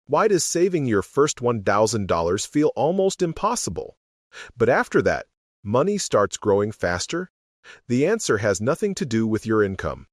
Why does saving your first $1,000 feel almost impossible? But after that, money starts growing faster? The answer has nothing to do with your income,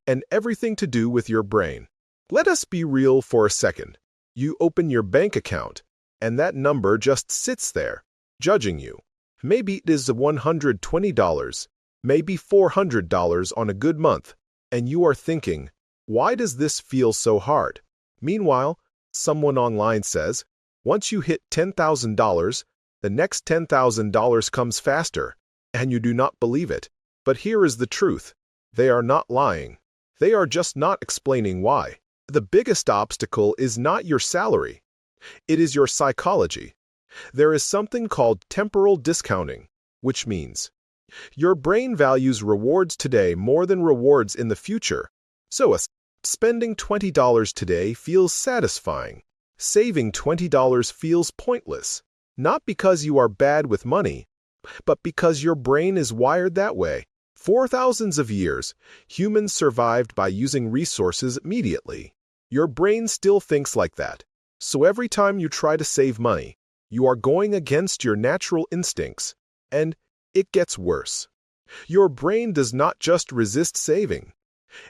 and everything to do with your brain. Let us be real for a second. You open your bank account, and that number just sits there, judging you. Maybe it is $120, maybe $400 on a good month, and you are thinking, why does this feel so hard? Meanwhile, someone online says, once you hit $10,000, the next $10,000 comes faster, and you do not believe it. But here is the truth. They are not lying. They are just not explaining why. The biggest obstacle is not your salary. It is your psychology. There is something called temporal discounting, which means your brain values rewards today more than rewards in the future. So spending $20 today feels satisfying. Saving $20 feels pointless. Not because you are bad with money, but because your brain is wired that way. For thousands of years, humans survived by using resources immediately. Your brain still thinks like that. So every time you try to save money, you are going against your natural instincts, and it gets worse. Your brain does not just resist saving.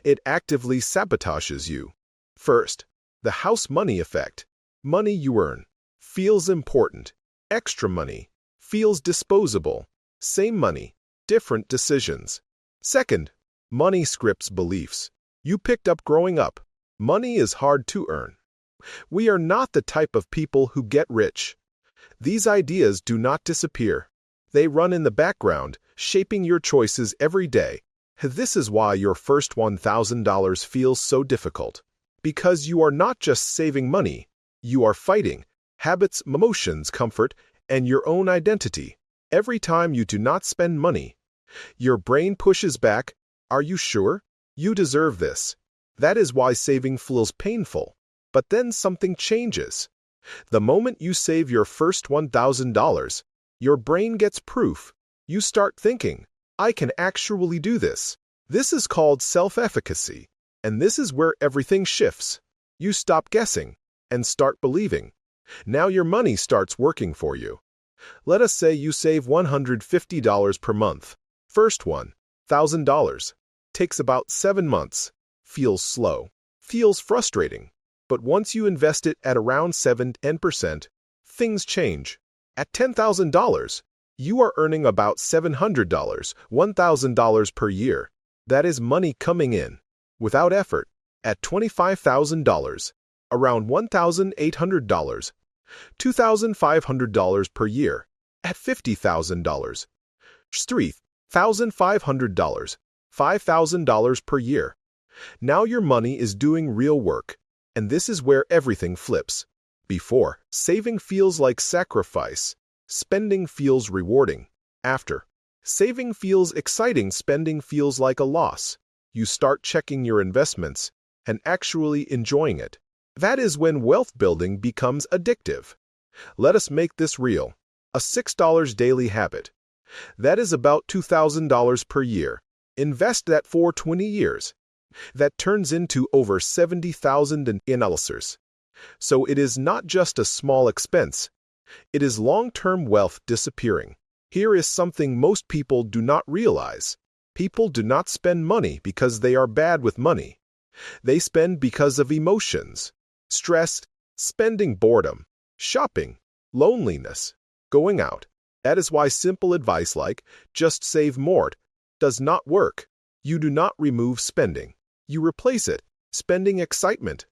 It actively sabotages you. First, the house money effect. Money you earn feels important. Extra money feels disposable. Same money, different decisions. Second, money scripts beliefs you picked up growing up. Money is hard to earn. We are not the type of people who get rich. These ideas do not disappear. They run in the background, shaping your choices every day. This is why your first $1,000 feels so difficult. Because you are not just saving money, you are fighting habits, emotions, comfort, and your own identity. Every time you do not spend money, your brain pushes back, "Are you sure? You deserve this." That is why saving feels painful. But then something changes. The moment you save your first $1,000, your brain gets proof. You start thinking, I can actually do this. This is called self-efficacy. And this is where everything shifts. You stop guessing and start believing. Now your money starts working for you. Let us say you save $150 per month. First $1,000. Takes about 7 months. Feels slow. Feels frustrating. But once you invest it at around 7–10%, things change. At $10,000, you are earning about $700, $1,000 per year. That is money coming in, without effort. At $25,000, around $1,800, $2,500 per year. At $50,000, $3,500, $5,000 per year. Now your money is doing real work. And this is where everything flips. Before, saving feels like sacrifice. Spending feels rewarding. After, saving feels exciting. Spending feels like a loss. You start checking your investments and actually enjoying it. That is when wealth building becomes addictive. Let us make this real. A $6 daily habit. That is about $2,000 per year. Invest that for 20 years. That turns into over $70,000 in analysis. So it is not just a small expense. It is long-term wealth disappearing. Here is something most people do not realize. People do not spend money because they are bad with money. They spend because of emotions, stress, spending, boredom, shopping, loneliness, going out. That is why simple advice like, just save more, does not work. You do not remove spending. You replace it. Spending excitement.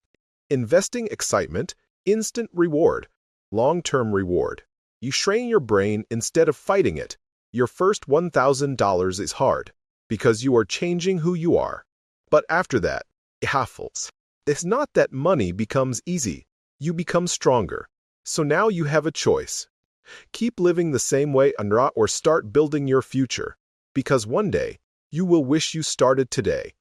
Investing excitement, instant reward, long-term reward. You train your brain instead of fighting it. Your first $1,000 is hard because you are changing who you are. But after that, it happens. It's not that money becomes easy. You become stronger. So now you have a choice. Keep living the same way or start building your future. Because one day, you will wish you started today.